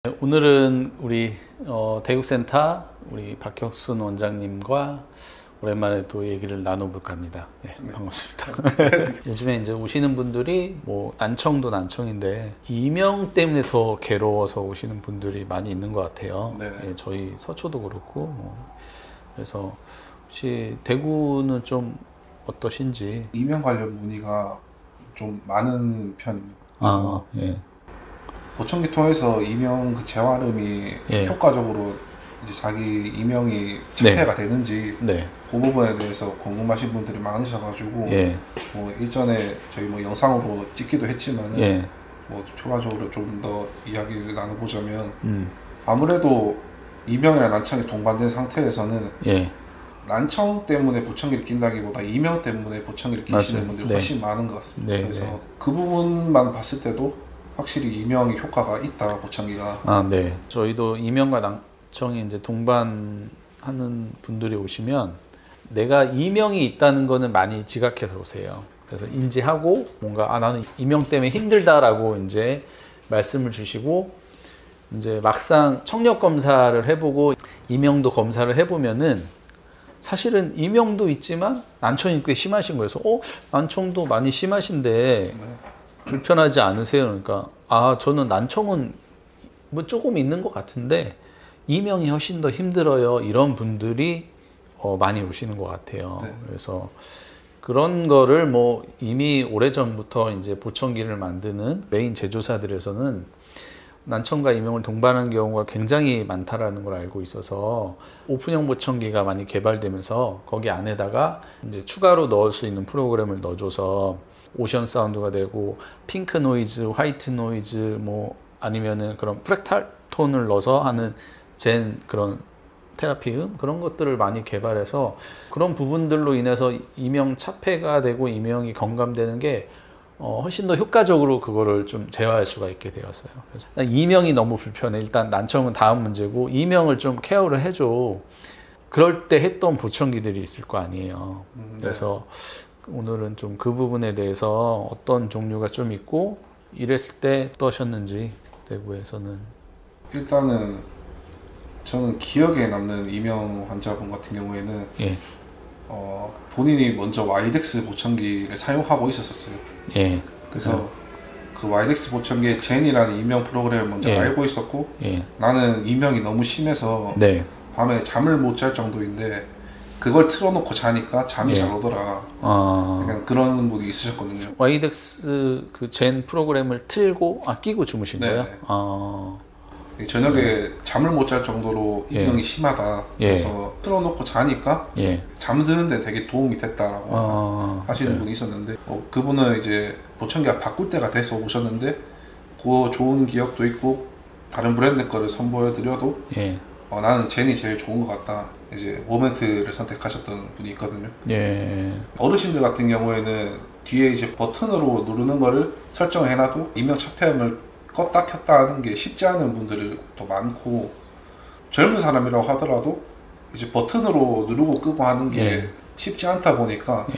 오늘은 우리 대구센터 우리 박혁순 원장님과 오랜만에 또 얘기를 나눠볼까 합니다. 네, 반갑습니다. 요즘에 이제 오시는 분들이 뭐 난청도 난청인데 이명 때문에 더 괴로워서 오시는 분들이 많이 있는 것 같아요. 네, 저희 서초도 그렇고 그래서 혹시 대구는 좀 어떠신지? 이명 관련 문의가 좀 많은 편입니다. 그래서 예. 보청기 통해서 이명 그 재활음이 효과적으로 이제 자기 이명이 착폐가 되는지 그 부분에 대해서 궁금하신 분들이 많으셔가지고 뭐 일전에 저희 뭐 영상으로 찍기도 했지만 뭐 추가적으로 좀 더 이야기를 나눠보자면 아무래도 이명이랑 난청이 동반된 상태에서는 난청 때문에 보청기를 낀다기보다 이명 때문에 보청기를 끼시는 분들이 훨씬 많은 것 같습니다. 그래서 그 부분만 봤을 때도 확실히 이명이 효과가 있다, 보청기가. 네. 저희도 이명과 난청이 이제 동반하는 분들이 오시면 내가 이명이 있다는 거는 많이 지각해서 오세요. 그래서 인지하고 뭔가 나는 이명 때문에 힘들다라고 이제 말씀을 주시고 이제 막상 청력 검사를 해보고 이명도 검사를 해보면은 사실은 이명도 있지만 난청이 꽤 심하신 거예요. 그래서 난청도 많이 심하신데 불편하지 않으세요? 그러니까 저는 난청은 뭐 조금 있는 것 같은데 이명이 훨씬 더 힘들어요. 이런 분들이 많이 오시는 것 같아요. 그래서 그런 거를 뭐 이미 오래전부터 이제 보청기를 만드는 메인 제조사들에서는 난청과 이명을 동반하는 경우가 굉장히 많다라는 걸 알고 있어서 오픈형 보청기가 많이 개발되면서 거기 안에다가 이제 추가로 넣을 수 있는 프로그램을 넣어줘서 오션 사운드가 되고 핑크 노이즈, 화이트 노이즈 뭐 아니면은 그런 프랙탈 톤을 넣어서 하는 그런 테라피 그런 것들을 많이 개발해서 그런 부분들로 인해서 이명 착폐가 되고 이명이 경감되는 게 훨씬 더 효과적으로 그거를 좀 제어할 수가 있게 되었어요. 그래서 이명이 너무 불편해. 일단 난청은 다음 문제고 이명을 좀 케어를 해줘. 그럴 때 했던 보청기들이 있을 거 아니에요. 그래서 오늘은 좀 그 부분에 대해서 어떤 종류가 좀 있고 이랬을 때 어떠셨는지 대구에서는. 일단은 저는 기억에 남는 이명 환자분 같은 경우에는 본인이 먼저 와이덱스 보청기를 사용하고 있었어요. 그래서 그 와이덱스 보청기에 젠이라는 이명 프로그램을 먼저 알고 있었고 나는 이명이 너무 심해서 밤에 잠을 못 잘 정도인데 그걸 틀어놓고 자니까 잠이 잘 오더라. 약간 그런 분이 있으셨거든요. 와이덱스 그 젠 프로그램을 틀고 끼고 주무신 거예요? 저녁에 잠을 못 잘 정도로 이명이 심하다. 그래서 틀어놓고 자니까 잠드는데 되게 도움이 됐다라고 하시는 분이 있었는데 그분은 이제 보청기가 바꿀 때가 돼서 오셨는데 그 좋은 기억도 있고 다른 브랜드 거를 선보여 드려도 나는 젠이 제일 좋은 것 같다. 이제 모멘트를 선택하셨던 분이 있거든요. 어르신들 같은 경우에는 뒤에 이제 버튼으로 누르는 거를 설정해 놔도 이명 착폐음을 껐다 켰다 하는 게 쉽지 않은 분들이 또 많고 젊은 사람이라고 하더라도 이제 버튼으로 누르고 끄고 하는 게 쉽지 않다 보니까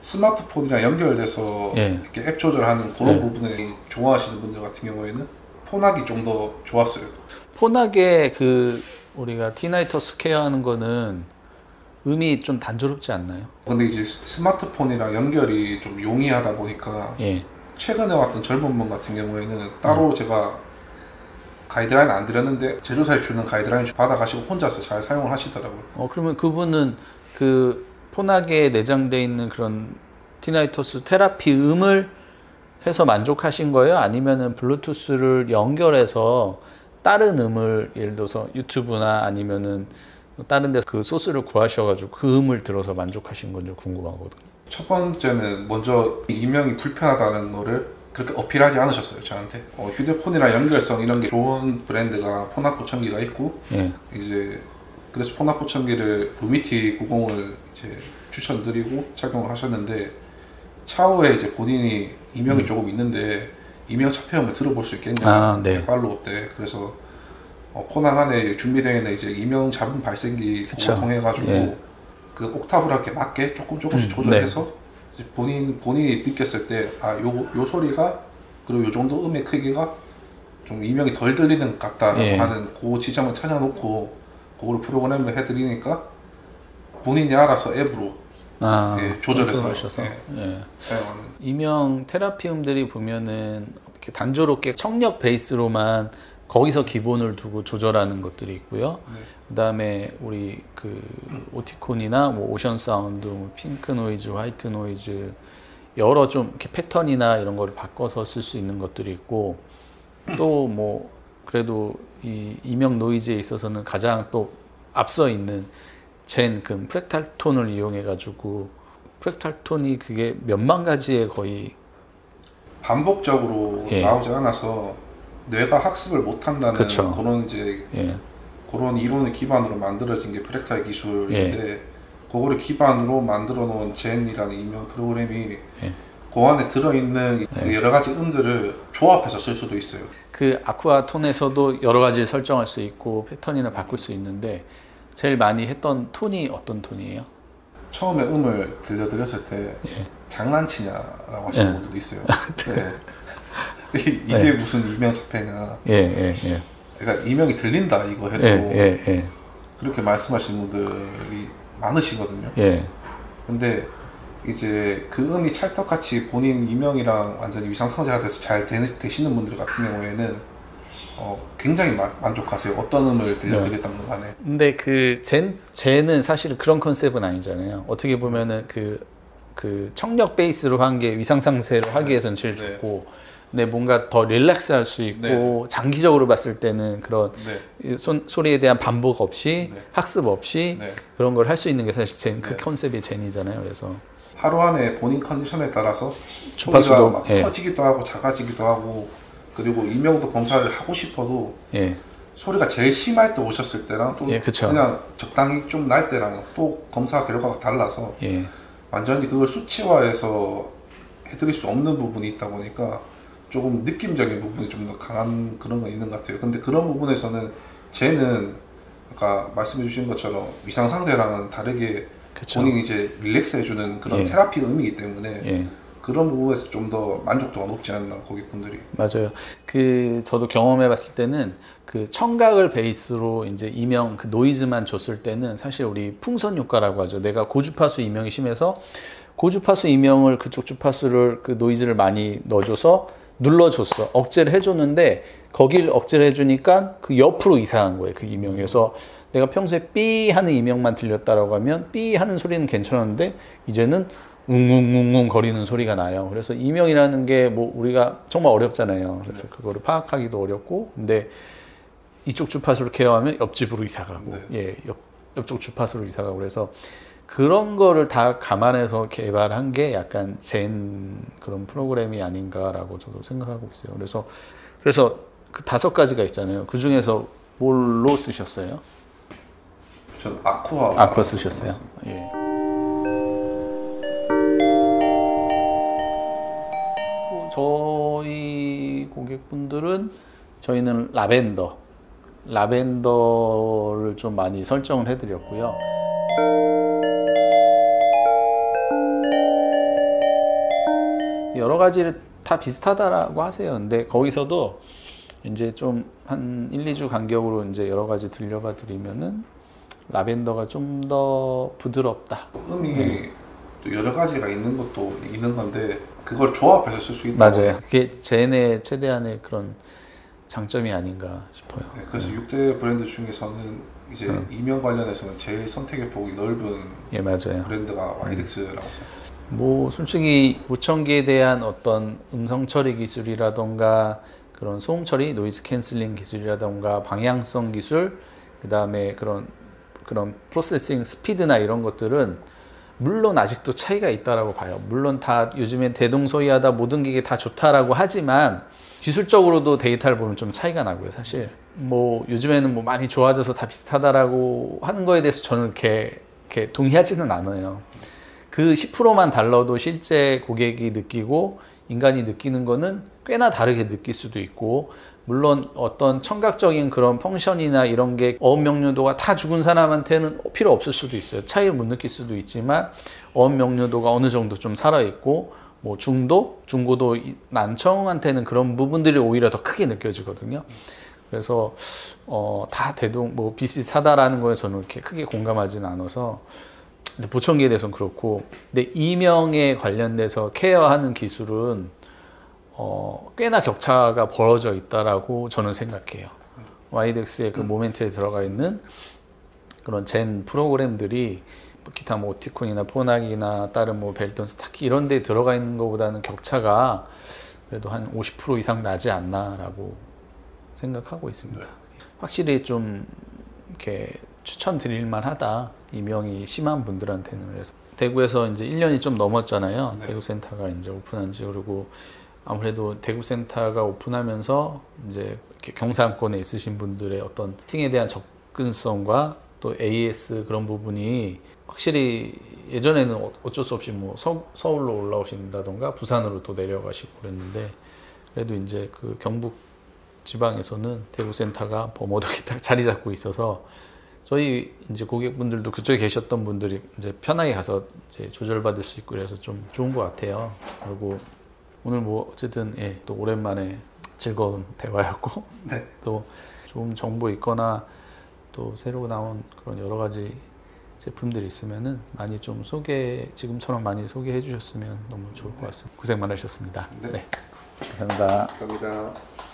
스마트폰이랑 연결돼서 이렇게 앱 조절하는 그런 부분에 좋아하시는 분들 같은 경우에는 폰학이 좀 더 좋았어요. 폰학에 우리가 티나이터스 케어하는 거는 음이 좀 단조롭지 않나요? 근데 이제 스마트폰이랑 연결이 좀 용이하다 보니까 최근에 왔던 젊은 분 같은 경우에는 따로 제가 가이드라인 안 드렸는데 제조사에 주는 가이드라인 받아가시고 혼자서 잘 사용을 하시더라고요. 그러면 그분은 그 폰학에 내장되어 있는 그런 티나이터스 테라피 음을 해서 만족하신 거예요? 아니면은 블루투스를 연결해서 다른 음을 예를 들어서 유튜브나 아니면은 다른 데서 그 소스를 구하셔가지고 그 음을 들어서 만족하신 건지 궁금하거든요. 첫 번째는 먼저 이명이 불편하다는 거를 그렇게 어필하지 않으셨어요, 저한테. 휴대폰이랑 연결성 이런 게 좋은 브랜드가 폰학 보청기가 있고 이제 그래서 폰학 보청기를 루미티 90을 이제 추천드리고 착용하셨는데 차후에 이제 본인이 이명이 조금 있는데 이명 착폐음을 들어볼 수 있겠냐 팔로우 때. 그래서 폰학 안에 준비되어 있는 이제 이명 잡음 발생기 통해 가지고 그 옥타브락에 맞게 조금씩 조절해서 이제 본인이 느꼈을 때 요 소리가 그리고 요 정도 음의 크기가 좀 이명이 덜 들리는 것 같다라고 하는 그 지점을 찾아놓고 그거를 프로그램을 해드리니까 본인이 알아서 앱으로 조절해서 사용하는. 이명 테라피움들이 보면은 이렇게 단조롭게 청력 베이스로만 거기서 기본을 두고 조절하는 것들이 있고요. 그다음에 우리 그 오티콘이나 뭐 오션 사운드, 핑크 노이즈, 화이트 노이즈 여러 좀 이렇게 패턴이나 이런 거를 바꿔서 쓸 수 있는 것들이 있고, 또 뭐 그래도 이 이명 노이즈에 있어서는 가장 또 앞서 있는 그 프랙탈 톤을 이용해 가지고, 프랙탈 톤이 그게 몇만 가지의 거의 반복적으로 나오지 않아서 뇌가 학습을 못 한다는 그런 이제 그런 이론을 기반으로 만들어진 게 프랙탈 기술인데, 그거를 기반으로 만들어 놓은 젠이라는 이명 프로그램이 그 안에 들어있는 여러 가지 음들을 조합해서 쓸 수도 있어요. 그 아쿠아 톤에서도 여러 가지를 설정할 수 있고 패턴이나 바꿀 수 있는데, 제일 많이 했던 톤이 어떤 톤이에요? 처음에 음을 들려드렸을 때 장난치냐라고 하시는 분들도 있어요. 이게 무슨 이명 자폐냐. 그러니까 이명이 들린다 이거 해도 그렇게 말씀하시는 분들이 많으시거든요. 근데 이제 그 음이 찰떡같이 본인 이명이랑 완전히 위상상자가 돼서 잘 되시는 분들 같은 경우에는 굉장히 만족하세요. 어떤 음을 들려드렸던 간에. 근데 그 젠은 사실 그런 컨셉은 아니잖아요. 어떻게 보면은 그 청력 베이스로 한 게 위상상세로 하기 위해서는 제일 좋고, 근데 뭔가 더 릴렉스 할 수 있고 장기적으로 봤을 때는 그런 소리에 대한 반복 없이 학습 없이 그런 걸 할 수 있는 게 사실 그 컨셉이 젠이잖아요. 그래서 하루 안에 본인 컨디션에 따라서 주파수가 막 커지기도 하고 작아지기도 하고, 그리고 이명도 검사를 하고 싶어도 소리가 제일 심할 때 오셨을 때랑 또 그냥 적당히 좀 날 때랑 또 검사 결과가 달라서 완전히 그걸 수치화해서 해드릴 수 없는 부분이 있다 보니까 조금 느낌적인 부분이 좀 더 강한 그런 건 있는 것 같아요. 근데 그런 부분에서는 쟤는 아까 말씀해 주신 것처럼 위상상태랑은 다르게 본인이 이제 릴렉스 해주는 그런 테라피 음이기 때문에 그런 부분에서 좀 더 만족도가 높지 않나, 고객분들이. 맞아요. 저도 경험해 봤을 때는 그 청각을 베이스로 이제 이명 그 노이즈만 줬을 때는 사실 우리 풍선 효과라고 하죠. 내가 고주파수 이명이 심해서 고주파수 이명을 그쪽 주파수를 그 노이즈를 많이 넣어줘서 눌러줬어. 억제를 해줬는데 거길 억제를 해주니까 그 옆으로 이상한 거예요. 그 이명이. 그래서 내가 평소에 삐 하는 이명만 들렸다라고 하면 삐 하는 소리는 괜찮았는데 이제는 웅웅웅웅 거리는 소리가 나요. 그래서 이명이라는 게 뭐 우리가 정말 어렵잖아요. 그래서 그거를 파악하기도 어렵고, 근데 이쪽 주파수를 케어하면 옆집으로 이사 가고, 옆쪽 주파수로 이사 가고, 그래서 그런 거를 다 감안해서 개발한 게 약간 젠 그런 프로그램이 아닌가라고 저도 생각하고 있어요. 그래서 그 5가지가 있잖아요. 그 중에서 뭘로 쓰셨어요? 전 아쿠아 쓰셨어요. 저희 고객분들은 저희는 라벤더를 좀 많이 설정을 해드렸고요. 여러 가지를 다 비슷하다라고 하세요. 근데 거기서도 이제 좀 한 1, 2주 간격으로 이제 여러 가지 들려봐 드리면은 라벤더가 좀 더 부드럽다. 음이 또 여러 가지가 있는 것도 있는 건데 그걸 조합해서 쓸 수 있다. 맞아요. 그게 젠의 최대한의 그런 장점이 아닌가 싶어요. 그래서 6대 브랜드 중에서는 이제 이명 관련해서는 제일 선택의 폭이 넓은 맞아요. 브랜드가 와이덱스라고. 뭐 솔직히 보청기에 대한 어떤 음성 처리 기술이라던가 그런 소음 처리, 노이즈 캔슬링 기술이라던가 방향성 기술, 그 다음에 그런 프로세싱 스피드나 이런 것들은 물론 아직도 차이가 있다라고 봐요. 물론 다 요즘엔 대동소이하다, 모든 기계 다 좋다라고 하지만 기술적으로도 데이터를 보면 좀 차이가 나고요. 사실 뭐 요즘에는 뭐 많이 좋아져서 다 비슷하다라고 하는 거에 대해서 저는 이렇게 동의하지는 않아요. 그 10%만 달라도 실제 고객이 느끼고 인간이 느끼는 거는 꽤나 다르게 느낄 수도 있고, 물론 어떤 청각적인 그런 펑션이나 이런 게 어음 명료도가 다 죽은 사람한테는 필요 없을 수도 있어요. 차이를 못 느낄 수도 있지만 어음 명료도가 어느 정도 좀 살아있고 뭐 중고도 난청한테는 그런 부분들이 오히려 더 크게 느껴지거든요. 그래서 다 뭐 비슷비슷하다라는 거에 저는 이렇게 크게 공감하지는 않아서. 근데 보청기에 대해서는 그렇고, 근데 이명에 관련돼서 케어하는 기술은 꽤나 격차가 벌어져 있다라고 저는 생각해요. 와이덱스의 그 모멘트에 들어가 있는 그런 젠 프로그램들이 기타 뭐 오티콘이나 포낙이나 다른 뭐 벨턴 스타키 이런 데 들어가 있는 것보다는 격차가 그래도 한 50% 이상 나지 않나라고 생각하고 있습니다. 확실히 좀 이렇게 추천드릴 만하다. 이명이 심한 분들한테는. 그래서 대구에서 이제 1년이 좀 넘었잖아요. 네. 대구센터가 이제 오픈한 지. 그리고 아무래도 대구센터가 오픈하면서 이제 이렇게 경상권에 있으신 분들의 어떤 팅에 대한 접근성과 또 AS 그런 부분이 확실히 예전에는 어쩔 수 없이 뭐 서울로 올라오신다던가 부산으로 또 내려가시고 그랬는데, 그래도 이제 그 경북 지방에서는 대구센터가 범어덕이 딱 자리 잡고 있어서 저희 이제 고객분들도 그쪽에 계셨던 분들이 이제 편하게 가서 이제 조절받을 수 있고 그래서 좀 좋은 것 같아요. 그리고 오늘 뭐 어쨌든 또 오랜만에 즐거운 대화였고 네. 또 좋은 정보 있거나 또 새로 나온 그런 여러 가지 제품들이 있으면은 많이 좀 지금처럼 많이 소개해 주셨으면 너무 좋을 것 같습니다. 고생 많으셨습니다. 네. 네. 감사합니다. 감사합니다.